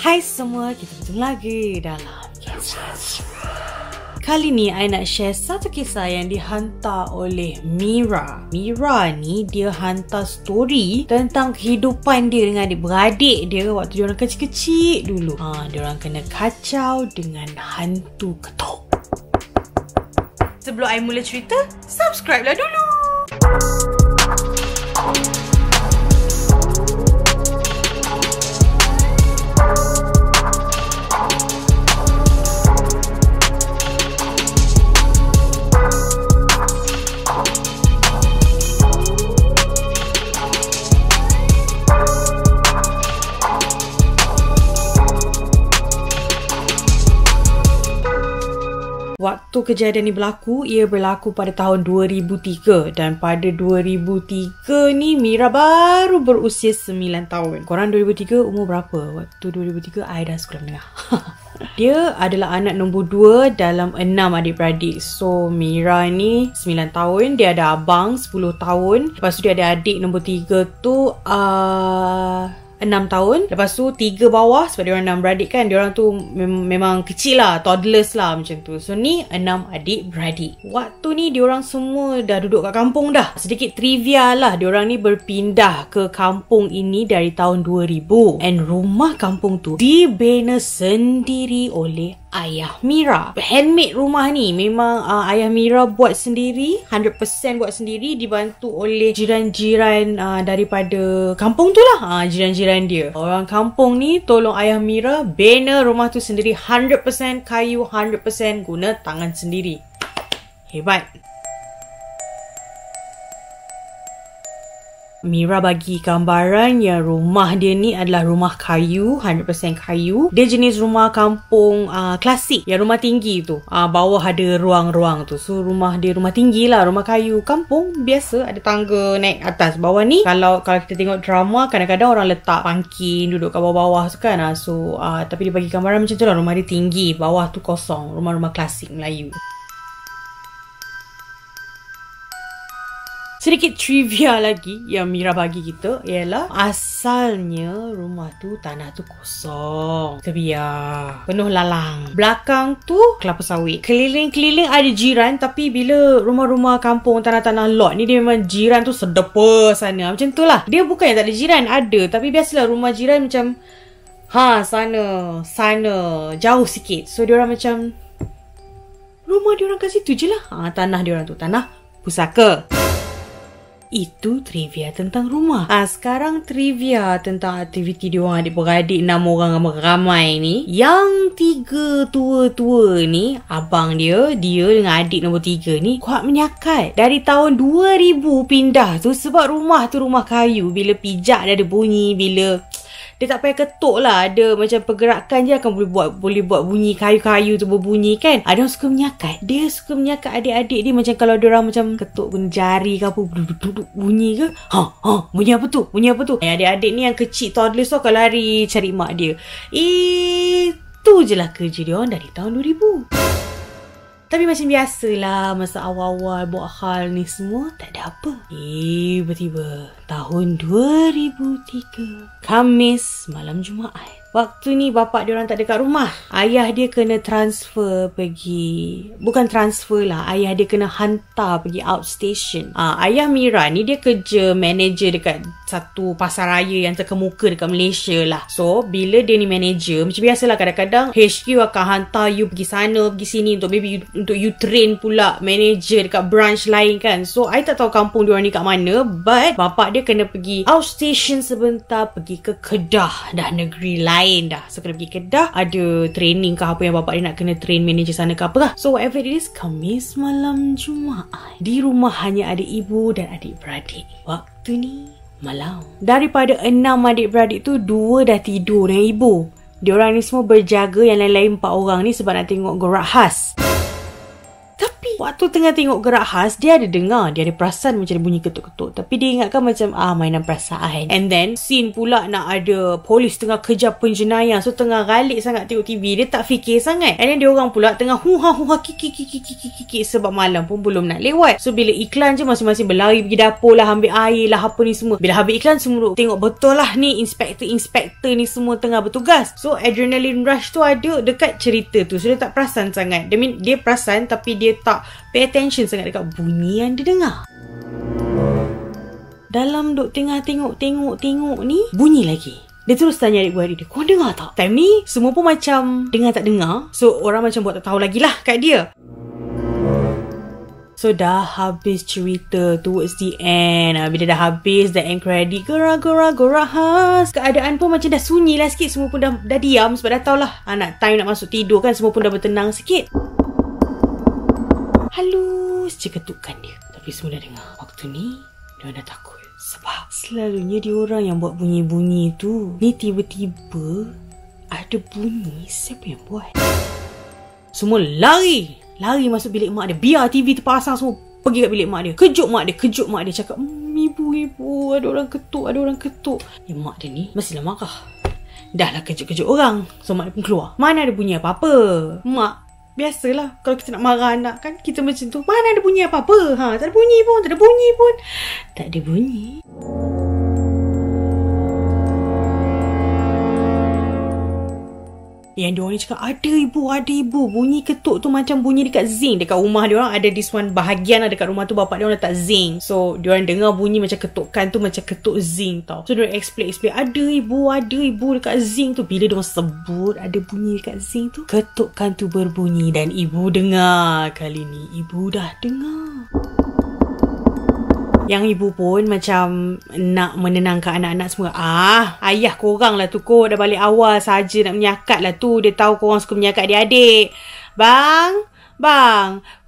Hai semua, kita bertemu lagi dalam Kisah. Kali ni I nak share satu kisah yang dihantar oleh Mira. Mira ni dia hantar story tentang kehidupan dia dengan adik-beradik dia waktu diorang kecil-kecil dulu. Diorang kena kacau dengan hantu ketuk. Sebelum I mula cerita, subscribe lah dulu. Waktu kejadian ni berlaku, ia berlaku pada tahun 2003 dan pada 2003 ni Mira baru berusia 9 tahun. Korang 2003 umur berapa? Waktu 2003 I dah sekolah menengah. Dia adalah anak nombor 2 dalam 6 adik-beradik. So Mira ni 9 tahun, dia ada abang 10 tahun. Lepas tu dia ada adik nombor 3 tu 6 tahun. Lepas tu 3 bawah sebab diorang 6 beradik kan. Diorang tu memang kecil lah, toddlers lah macam tu. So ni 6 adik beradik. Waktu ni diorang semua dah duduk kat kampung dah. Sedikit trivia lah, diorang ni berpindah ke kampung ini dari tahun 2000. And rumah kampung tu dibina sendiri oleh ayah Mira. Handmade rumah ni. Memang ayah Mira buat sendiri, 100% buat sendiri, dibantu oleh jiran-jiran daripada kampung tu lah. Jiran-jiran dia. Orang kampung ni tolong ayah Mira bina rumah tu sendiri, 100% kayu, 100% guna tangan sendiri. Hebat. Mira bagi gambaran yang rumah dia ni adalah rumah kayu, 100% kayu. Dia jenis rumah kampung klasik, yang rumah tinggi tu. Bawah ada ruang-ruang tu. So rumah dia rumah tinggi lah, rumah kayu. Kampung biasa ada tangga naik atas. Bawah ni kalau kita tengok drama, kadang-kadang orang letak pangkin duduk kat bawah-bawah tu kan. Tapi dia bagi gambaran macam tu lah. Rumah dia tinggi, bawah tu kosong. Rumah-rumah klasik Melayu. Sedikit trivia lagi yang Mira bagi kita ialah asalnya rumah tu, tanah tu kosong, terbiar, penuh lalang. Belakang tu kelapa sawit. Keliling-keliling ada jiran, tapi bila rumah-rumah kampung tanah-tanah lot ni, dia memang jiran tu sedepa sana. Macam tu lah. Dia bukan yang tak ada jiran, ada. Tapi biasalah rumah jiran macam sana, jauh sikit. So diorang macam rumah diorang kat situ je lah. Tanah diorang tu, tanah pusaka. Itu trivia tentang rumah. Sekarang trivia tentang aktiviti diorang adik-beradik 6 orang ramai ni. Yang 3 tua-tua ni, abang dia dengan adik nombor 3 ni kuat menyakat. Dari tahun 2000 pindah tu sebab rumah tu rumah kayu. Bila pijak dia ada bunyi, bila dia tak payah ketuk lah, ada macam pergerakan je akan boleh buat bunyi kayu-kayu tu berbunyi kan. Ada orang suka menyakat. Dia suka menyakat adik-adik dia, macam kalau dia orang macam ketuk guna jari ke apa, bunyi ke. Bunyi apa tu? Adik-adik ni yang kecil toddlers tu akan lari cari mak dia. Itu je lah kerja dia orang dari tahun 2000. Tapi macam biasalah, masa awal-awal buat hal ni semua tak ada apa. Tiba-tiba tahun 2003, Khamis malam Jumaat. Waktu ni bapak diorang tak ada kat rumah. Ayah dia kena transfer pergi, bukan transfer lah, ayah dia kena hantar pergi outstation. Ayah Mira ni dia kerja manager dekat satu pasar raya yang terkemuka dekat Malaysia lah. So bila dia ni manager, macam biasalah kadang-kadang HQ akan hantar you pergi sana, pergi sini untuk untuk you train pula manager dekat branch lain kan. So I tak tahu kampung diorang ni kat mana, but bapak dia kena pergi outstation sebentar, pergi ke Kedah dah, negeri lain dah. So kena pergi Kedah, ada training ke apa yang bapak dia nak kena train manager sana ke apa lah. So whatever it is, Khamis malam Jumaat. Di rumah hanya ada ibu dan adik-beradik. Waktu ni malam. Daripada 6 adik-beradik tu, 2 dah tidur dengan ibu. Diorang ni semua berjaga, yang lain-lain 4 orang ni sebab nak tengok gorak khas. Tapi Waktu tengah tengok gerak khas, dia ada dengar, dia ada perasan macam ada bunyi ketuk-ketuk. Tapi dia ingatkan macam mainan perasaan. And then scene pula nak ada polis tengah kejar penjenayah. So tengah galik sangat tengok TV, dia tak fikir sangat. And then dia orang pula tengah huha kiki sebab malam pun belum nak lewat. So bila iklan je masing-masing berlari pergi dapur lah, ambil air lah, apa ni semua. Bila habis iklan semua tengok betul lah ni inspektor ni semua tengah bertugas. So adrenaline rush tu ada dekat cerita tu. So dia tak perasan sangat. Dia perasan tapi dia tak pay attention sangat dekat bunyi yang dia dengar. Dalam duk tengah tengok ni, bunyi lagi. Dia terus tanya adik-beradik dia, korang dengar tak? Time ni semua pun macam dengar tak dengar. So orang macam buat tak tahu lagi lah kat dia. So dah habis cerita towards the end. Bila dah habis, the end credit, gerak khas. Keadaan pun macam dah sunyi lah sikit. Semua pun dah diam sebab dah tahu lah nak time nak masuk tidur kan. Semua pun dah bertenang sikit. Halus je ketukan dia. Tapi semua dah dengar. Waktu ni dia dah takut. Sebab selalunya dia orang yang buat bunyi-bunyi tu. Ni tiba-tiba ada bunyi. Siapa yang buat? Semua lari masuk bilik mak dia. Biar TV terpasang, semua pergi kat bilik mak dia. Kejut mak dia cakap, ibu, ada orang ketuk. Yang mak dia ni mestilah marah. Dah lah kejut-kejut orang. So mak dia pun keluar. Mana ada bunyi apa-apa. Mak, biasalah kalau kita nak marah anak kan, kita macam tu. Mana ada bunyi apa-apa. Tak ada bunyi pun. Tak ada bunyi. Yang diorang ni cakap, ada ibu. Bunyi ketuk tu macam bunyi dekat zinc. Dekat rumah diorang ada this one bahagian lah dekat rumah tu, bapak diorang letak zinc. So diorang dengar bunyi macam ketukan tu macam ketuk zinc tau. So diorang explain, ada ibu dekat zinc tu. Bila diorang sebut ada bunyi dekat zinc tu, ketukan tu berbunyi. Dan ibu dengar. Kali ni ibu dah dengar. Yang ibu pun macam nak menenangkan anak-anak semua. Ayah korang lah tu kot. Dah balik awal saja nak menyakat lah tu. Dia tahu korang suka menyakat adik-adik. Bang.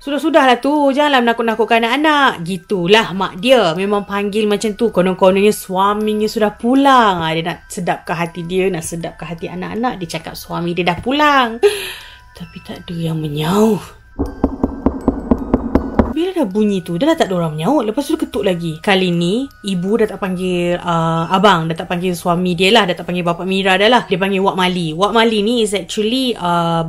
Sudah-sudahlah tu. Janganlah menakut-nakutkan anak-anak. Gitulah mak dia. Memang panggil macam tu. Konon-kononnya suaminya sudah pulang. Dia nak sedapkan hati dia. Nak sedapkan hati anak-anak. Dia cakap suami dia dah pulang. Tapi tak ada yang menyauh. Bila dah bunyi tu, dah tak ada orang menyaut. Lepas tu dia ketuk lagi. Kali ni, ibu dah tak panggil abang. Dah tak panggil suami dia lah. Dah tak panggil bapak Mira dah lah. Dia panggil Wak Mali. Wak Mali ni is actually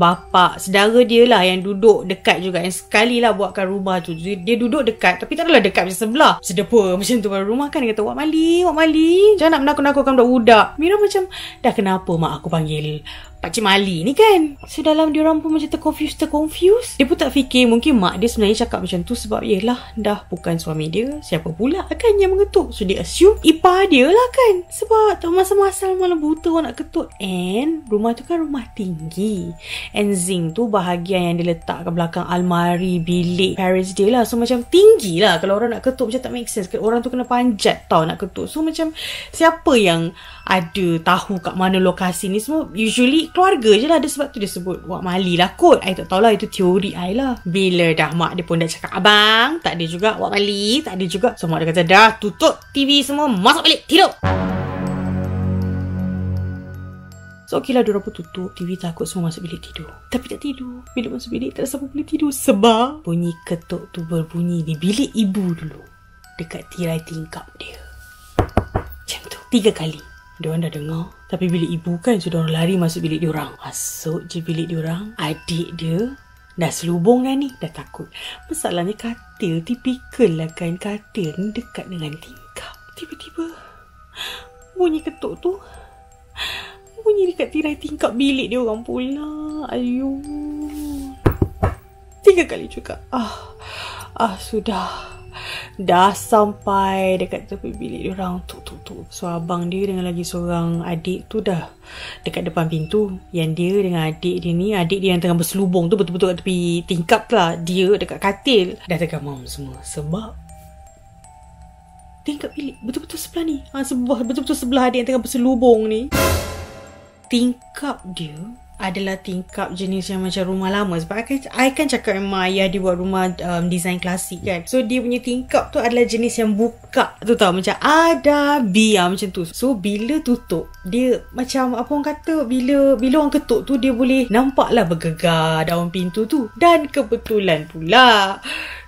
bapak saudara dia lah yang duduk dekat juga. Yang sekali lah buatkan rumah tu. Dia duduk dekat. Tapi tak adalah dekat macam sebelah. Sedepa macam tu baru rumah kan. Dia kata, Wak Mali. Jangan nak menakut-nakutkan budak-budak. Mira macam, dah kenapa mak aku panggil Pakcik Mali ni kan? So dalam diorang pun macam terconfuse. Dia pun tak fikir mungkin mak dia sebenarnya cakap macam tu sebab yelah dah bukan suami dia. Siapa pula kan yang mengetuk? So dia assume ipar dia lah kan? Sebab tak masa-masa malam buta orang nak ketuk. And rumah tu kan rumah tinggi. And zinc tu bahagian yang dia letak ke belakang almari bilik Paris dia lah. So macam tinggi lah. Kalau orang nak ketuk macam tak make sense. Orang tu kena panjat tau nak ketuk. So macam siapa yang ada tahu kat mana lokasi ni semua? Usually keluarga je lah. Ada sebab tu dia sebut Wak Mali lah kot. I tak tahulah, itu teori I lah. Bila dah mak dia pun dah cakap abang, tak ada juga. Wak Mali, tak ada juga. So mak dia kata dah tutup TV semua, masuk balik tidur. So okey lah, diorang pun tutup TV, takut semua masuk bilik tidur. Tapi tak tidur. Bila masuk bilik tak ada siapa boleh tidur. Sebab bunyi ketuk tu berbunyi di bilik ibu dulu. Dekat tirai tingkap dia. Macam tu 3 kali. Diorang dah dengar. Tapi bilik ibu kan, so diorang lari masuk bilik diorang. Masuk je bilik diorang. Adik dia dah selubung dah ni. Dah takut. Masalahnya katil. Tipikal lah kan. Katil ni dekat dengan tingkap. Tiba-tiba bunyi ketuk tu bunyi dekat tirai tingkap bilik diorang pula. Ayuh. 3 kali juga. Sudah. Dah sampai dekat tepi bilik diorang. Tuk. So abang dia dengan lagi seorang adik tu dah dekat depan pintu. Yang dia dengan adik dia ni, adik dia yang tengah berselubung tu betul-betul kat tepi tingkap lah. Dia dekat katil. Dah tergamam semua. Sebab tingkap bilik betul-betul sebelah ni. Betul-betul sebelah adik yang tengah berselubung ni. Tingkap dia adalah tingkap jenis yang macam rumah lama. Sebab I kan cakap memang ayah dia buat rumah design klasik kan. So dia punya tingkap tu adalah jenis yang buka tu tau, macam ada biar macam tu. So bila tutup, dia macam apa orang kata, bila orang ketuk tu dia boleh nampak lah bergegar daun pintu tu. Dan kebetulan pula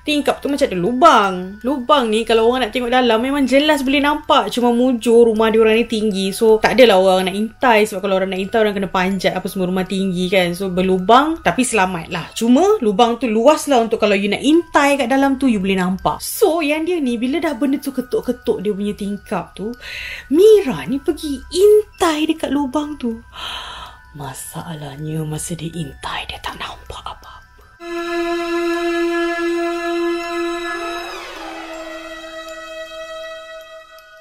tingkap tu macam ada lubang. Lubang ni kalau orang nak tengok dalam memang jelas boleh nampak. Cuma mujur rumah diorang ni tinggi. So tak adalah orang nak intai. Sebab kalau orang nak intai, orang kena panjat apa semua, rumah tinggi kan. So berlubang tapi selamat lah. Cuma lubang tu luas lah untuk kalau you nak intai kat dalam tu, you boleh nampak. So yang dia ni, bila dah benda tu ketuk-ketuk dia punya tingkap tu, Mira ni pergi intai dekat lubang tu. Masalahnya masa dia intai, dia tak nampak apa-apa.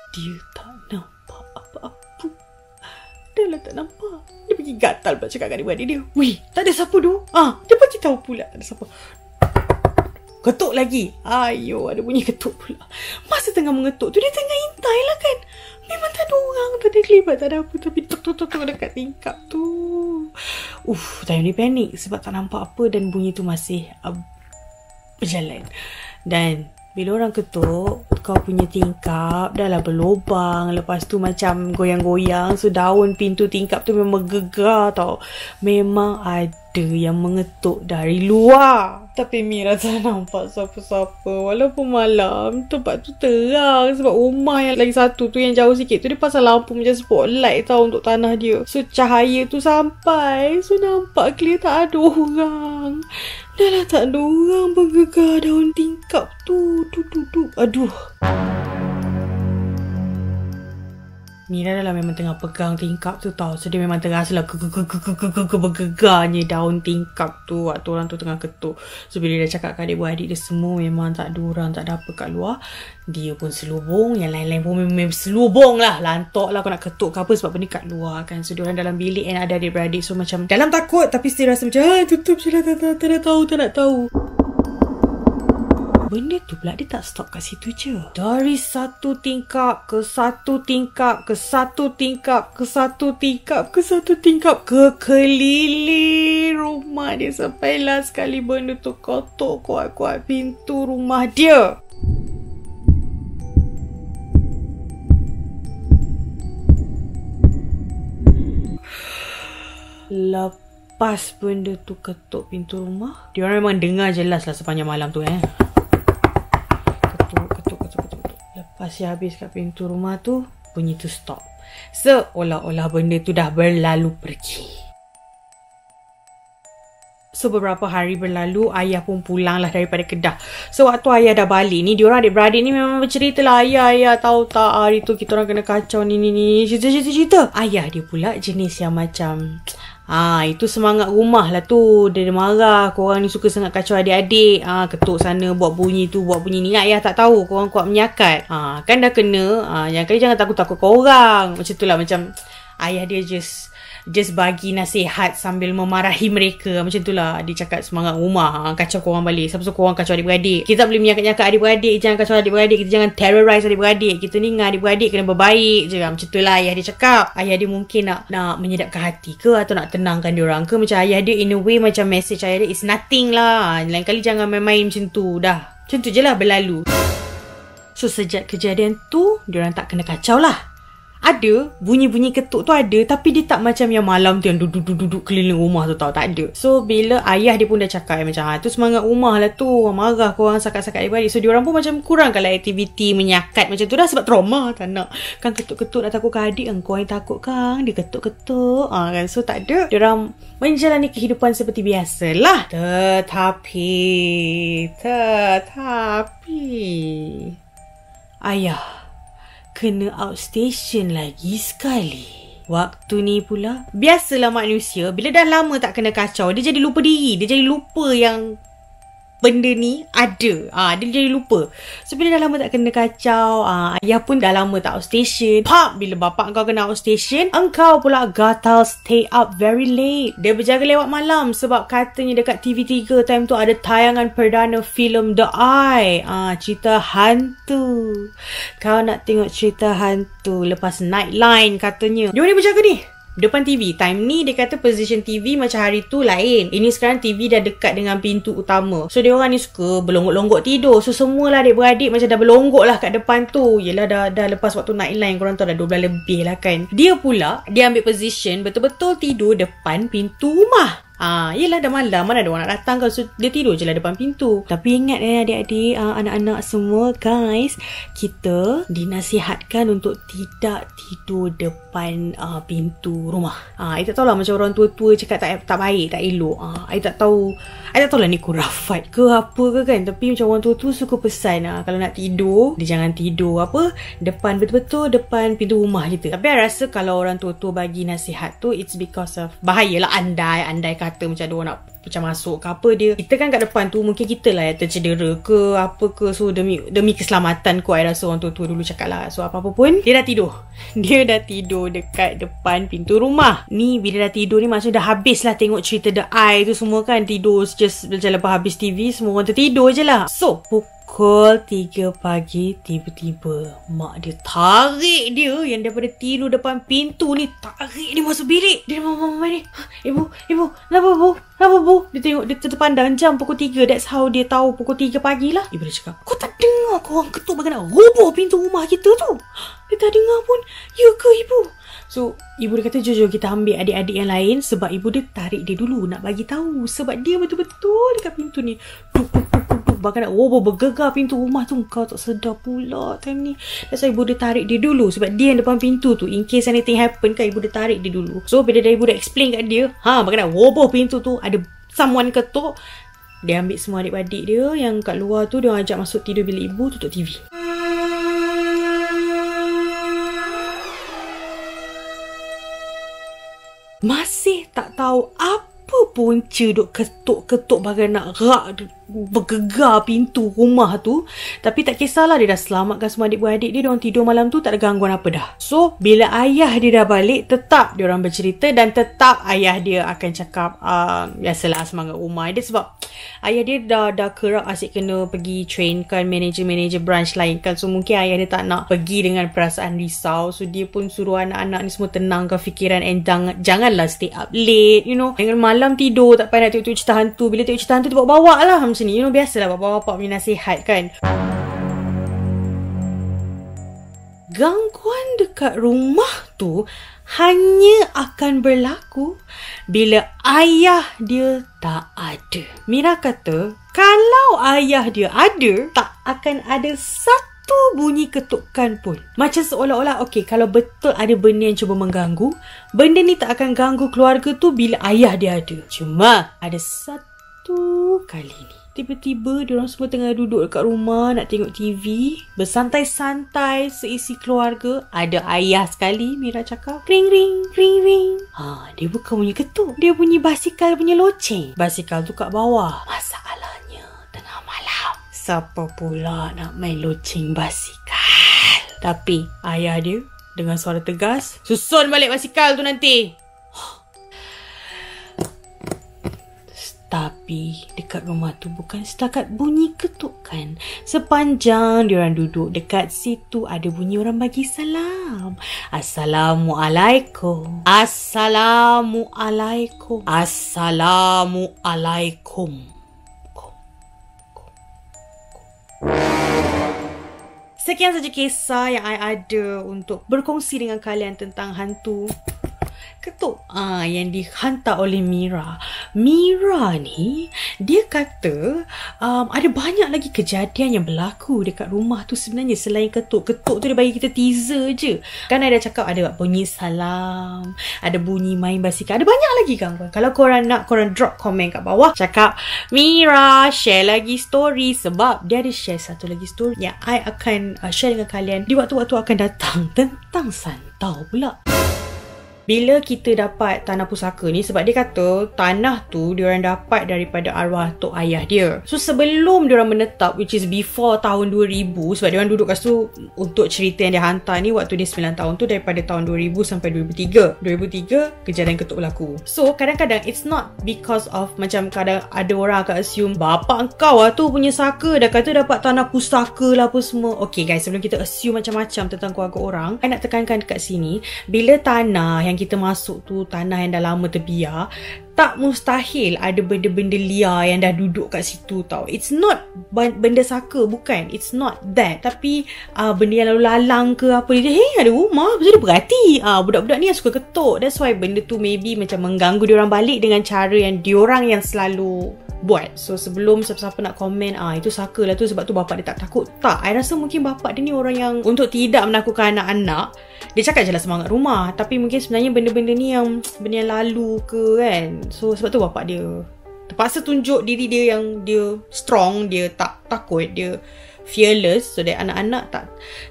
Dia tak nampak apa-apa. Dah lah tak nampak. Dia pergi gatal pula cakap kat adik-beradik dia. Weh, tak ada siapa tu. Dia pergi tahu pula tak ada siapa. Ketuk lagi. Ayo, ada bunyi ketuk pula. Masa tengah mengetuk tu, dia tengah intai lah kan. Memang tak ada orang, tak ada kelibat, tak ada apa. Tapi tuk dekat tingkap tu. Time ni panik sebab tak nampak apa dan bunyi tu masih berjalan. Dan bila orang ketuk, kau punya tingkap dah lah berlubang. Lepas tu macam goyang-goyang. So daun pintu tingkap tu memang gegar tau. Memang ada yang mengetuk dari luar. Tapi Mira tak nampak siapa-siapa. Walaupun malam, tempat tu terang. Sebab rumah yang lagi satu tu yang jauh sikit tu, dia pasal lampu macam spotlight tau untuk tanah dia. So cahaya tu sampai. So nampak clear tak ada orang. Dah lah tak ada orang bergegar daun tingkap tu. Aduh. Mira dah lah memang tengah pegang tingkap tu tau. So dia memang terasa lah bergegarnya daun tingkap tu waktu orang tu tengah ketuk. So bila dia cakap kat adik-beradik dia semua memang tak ada orang, tak ada apa kat luar. Dia pun selubung, yang lain-lain pun memang selubung lah. Lantok lah kau nak ketuk ke apa sebab benda kat luar kan. So diorang dalam bilik and ada adik-beradik. So macam dalam takut tapi still rasa macam tutup je lah, tak nak tahu. Benda tu pula dia tak stop kat situ je. Dari satu tingkap ke satu tingkap ke satu tingkap ke satu tingkap ke satu tingkap ke keliling rumah dia sampailah sekali benda tu kotok kuat-kuat pintu rumah dia. Lepas benda tu ketuk pintu rumah, diorang memang dengar jelas lah sepanjang malam tu Lepas dia habis kat pintu rumah tu, bunyi tu stop. Seolah-olah benda tu dah berlalu pergi. So beberapa hari berlalu, ayah pun pulang lah daripada Kedah. So waktu ayah dah balik ni, diorang adik-beradik ni memang bercerita lah. Ayah tahu tak hari tu kita orang kena kacau ni. Cerita. Ayah dia pula jenis yang macam... itu semangat rumah lah tu. Dia marah, korang ni suka sangat kacau adik-adik. Ketuk sana, buat bunyi tu, buat bunyi ni. Ayah tak tahu, korang kuat menyakat. Kan dah kena. Yang kali jangan takut-takut korang. Macam tu lah, macam ayah dia just bagi nasihat sambil memarahi mereka. Macam tu lah dia cakap semangat rumah. Kacau korang balik. Siapa suruh korang kacau adik-beradik? Kita boleh menyakat-nyakat adik-beradik, jangan kacau adik-beradik. Kita jangan terrorize adik-beradik. Kita ni dengan adik-beradik kena berbaik je. Macam tu lah ayah dia cakap. Ayah dia mungkin nak menyedapkan hati ke, atau nak tenangkan diorang ke. Macam ayah dia in a way, macam message ayah dia is nothing lah. Lain kali jangan main-main macam tu. Dah macam tu je lah, berlalu. So sejak kejadian tu, diorang tak kena kacau lah. Ada bunyi-bunyi ketuk tu ada, tapi dia tak macam yang malam tu yang duduk keliling rumah tu tau. Tak ada. So bila ayah dia pun dah cakap macam tu semangat rumah lah tu, marah korang sakat-sakat adik-beradik. So diorang pun macam kurang kalau aktiviti menyakat macam tu dah, sebab trauma. Tak nak kan ketuk-ketuk, nak takut ke adik kau yang takut kan dia ketuk-ketuk kan. So tak ada, diorang menjalani kehidupan seperti biasa lah. Tetapi ayah kena outstation lagi sekali. Waktu ni pula, biasalah manusia bila dah lama tak kena kacau, dia jadi lupa diri. Dia jadi lupa yang benda ni ada. Dia jadi lupa. So bila dah lama tak kena kacau, ayah pun dah lama tak outstation. Bila bapak kau kena outstation, engkau pula gatal stay up very late. Dia berjaga lewat malam sebab katanya dekat TV3 time tu ada tayangan perdana filem The Eye. Cerita hantu. Kau nak tengok cerita hantu lepas Nightline katanya. Dia ni berjaga ni. Depan TV. Time ni dia kata position TV macam hari tu lain. Ini sekarang TV dah dekat dengan pintu utama. So dia orang ni suka berlonggok-longgok tidur. So semualah adik-beradik macam dah berlonggok lah kat depan tu. Yelah dah lepas waktu night line, korang tahu dah 12 lebih lah kan. Dia pula dia ambil position betul-betul tidur depan pintu rumah. Yelah dah malam, mana ada orang nak datang kan. So dia tidur je lah depan pintu. Tapi ingat adik-adik, anak-anak semua guys, kita dinasihatkan untuk tidak tidur depan pintu rumah. I tak tahulah macam orang tua-tua cakap tak baik, tak elok. I tak tahu lah ni kurafat ke apa ke kan. Tapi macam orang tua-tua suka pesan kalau nak tidur, dia jangan tidur depan, betul-betul depan pintu rumah kita. Tapi I rasa kalau orang tua-tua bagi nasihat tu, it's because of bahayalah, andai kata macam ada orang nak macam masuk ke apa dia. Kita kan kat depan tu mungkin kita lah yang tercedera ke apa ke. So demi keselamatan ko, I rasa orang tua-tua dulu cakap lah. So apa-apa pun dia dah tidur. Dia dah tidur dekat depan pintu rumah. Ni bila dah tidur ni maksudnya dah habis lah tengok cerita The Eye tu semua kan. Tidur just macam lepas habis TV, semua orang tertidur je lah. So pukul 3 pagi tiba-tiba mak dia tarik dia yang daripada tidur depan pintu ni, tarik dia masuk bilik. Dia mama ni, ibu kenapa bu? Dia tengok, dia terpandang jam pukul 3. That's how dia tahu pukul 3 pagi lah. Ibu dia cakap, kau tak dengar kau orang ketuk bagai nak roboh pintu rumah kita tu? Dia tak dengar pun. Ya ke ibu? So ibu dia kata, jom kita ambil adik-adik yang lain. Sebab ibu dia tarik dia dulu nak bagi tahu. Sebab dia betul-betul dekat pintu ni bahkan nak bergegar pintu rumah tu. Kau tak sedar pula time ni. That's why ibu dia tarik dia dulu. Sebab dia yang depan pintu tu, in case anything happen kan, ibu dia tarik dia dulu. So bila ibu dah explain kat dia, bahkan nak roboh pintu tu, ada someone ketuk, dia ambil semua adik-adik dia yang kat luar tu, dia ajak masuk tidur bilik ibu, tutup TV. Masih tak tahu apa punca duk ketuk-ketuk bagai nak bergegar pintu rumah tu. Tapi tak kisahlah, dia dah selamatkan semua adik-beradik dia. Diorang tidur malam tu tak ada gangguan apa dah. So bila ayah dia dah balik, tetap diorang bercerita dan tetap ayah dia akan cakap biasalah semangat rumah dia. Sebab ayah dia dah kerap asyik kena pergi trainkan manager-manager branch lain kan. So mungkin ayah dia tak nak pergi dengan perasaan risau. So dia pun suruh anak-anak ni semua tenangkan fikiran and janganlah stay up late, you know. Jangan malam tidur tak payah nak tengok cerita hantu. Bila tengok cerita hantu tu bawa-bawa lah macam ni. You know, biasalah bapak-bapak punya nasihat kan. Gangguan dekat rumah tu hanya akan berlaku bila ayah dia tak ada. Mira kata, kalau ayah dia ada, tak akan ada satu bunyi ketukan pun. Macam seolah-olah, okey, kalau betul ada benda yang cuba mengganggu, benda ni tak akan ganggu keluarga tu bila ayah dia ada. Cuma ada satu kali ni, tiba-tiba diorang semua tengah duduk dekat rumah nak tengok TV, bersantai-santai seisi keluarga. Ada ayah sekali, Mira cakap, ring ring ring ring. Dia bukan bunyi ketuk, dia bunyi basikal punya loceng. Basikal tu kat bawah. Masalahnya tengah malam, siapa pula nak main loceng basikal? Tapi ayah dia dengan suara tegas, susun balik basikal tu nanti. Tapi dekat rumah tu bukan setakat bunyi ketukan. Sepanjang diorang duduk dekat situ, ada bunyi orang bagi salam. Assalamualaikum. Assalamualaikum. Assalamualaikum. Sekian saja kisah yang I ada untuk berkongsi dengan kalian tentang hantu ketuk yang dihantar oleh Mira. Mira ni, dia kata ada banyak lagi kejadian yang berlaku dekat rumah tu sebenarnya selain ketuk. Ketuk tu dia bagi kita teaser je. Kan ada cakap ada bunyi salam, ada bunyi main basikal, ada banyak lagi gangguan. Kalau korang nak, korang drop komen kat bawah, cakap Mira share lagi story. Sebab dia ada share satu lagi story yang I akan share dengan kalian di waktu-waktu akan datang tentang santau pula. Bila kita dapat tanah pusaka ni, sebab dia kata tanah tu diorang dapat daripada arwah tok ayah dia. So sebelum diorang menetap, which is before tahun 2000, sebab diorang duduk kat situ untuk cerita yang dia hantar ni waktu dia 9 tahun tu, daripada tahun 2000 sampai 2003. 2003 kejadian ketuk berlaku. So kadang-kadang it's not because of, macam kadang ada orang akan assume bapak engkau tu punya saka dah kata dapat tanah pusaka lah apa semua. Okay guys, sebelum kita assume macam-macam tentang keluarga orang, I nak tekankan dekat sini, bila tanah yang kita masuk tu tanah yang dah lama terbiar, tak mustahil ada benda-benda liar yang dah duduk kat situ tau. It's not benda saka, bukan. It's not that. Tapi benda yang lalu lalang ke apa, dia ada rumah, lepas tu dia berhati. Budak-budak ni yang suka ketuk. That's why benda tu maybe macam mengganggu diorang balik dengan cara yang diorang yang selalu buat. So sebelum siapa-siapa nak komen itu saka lah tu sebab tu bapak dia tak takut. Tak, I rasa mungkin bapak dia ni orang yang untuk tidak menakutkan anak-anak, dia cakap je lah semangat rumah. Tapi mungkin sebenarnya benda-benda ni yang benda yang lalu ke kan. So sebab tu bapak dia terpaksa tunjuk diri dia yang dia strong, dia tak takut, dia fearless, so that anak-anak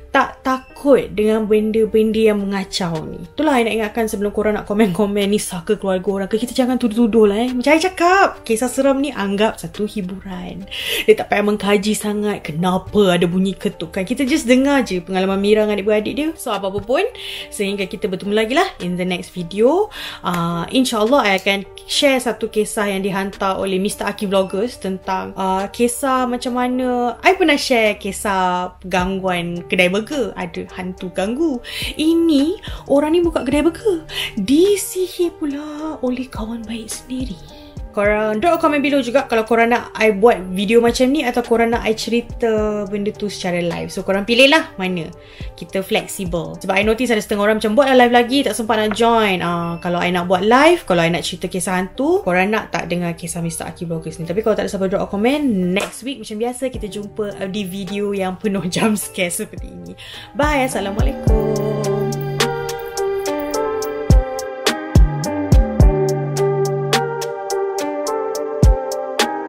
tak takut dengan benda-benda yang mengacau ni. Itulah I nak ingatkan sebelum korang nak komen-komen ni saka keluarga orang ke, kita jangan tuduh-tuduh lah Macam I cakap, kisah seram ni anggap satu hiburan. Dia tak payah mengkaji sangat kenapa ada bunyi ketukan. Kita just dengar je pengalaman Mira dengan adik-beradik dia. So apa-apa pun, sehingga kita bertemu lagi lah in the next video. InsyaAllah I akan share satu kisah yang dihantar oleh Mr. Aki Vloggers tentang kisah macam mana I pernah share kisah gangguan kedai burger. Ada hantu ganggu. Ini orang ni buka kedai burger, disihir pula oleh kawan baik sendiri. Korang drop komen below juga kalau korang nak I buat video macam ni atau korang nak I cerita benda tu secara live. So korang pilih lah mana. Kita flexible. Sebab I notice ada setengah orang macam buat live lagi, tak sempat nak join. Kalau I nak buat live, kalau I nak cerita kisah hantu, korang nak tak dengar kisah Mr. Aki Vloggers ni. Tapi kalau tak ada siapa drop komen, next week macam biasa kita jumpa di video yang penuh jump scare seperti ini. Bye, Assalamualaikum.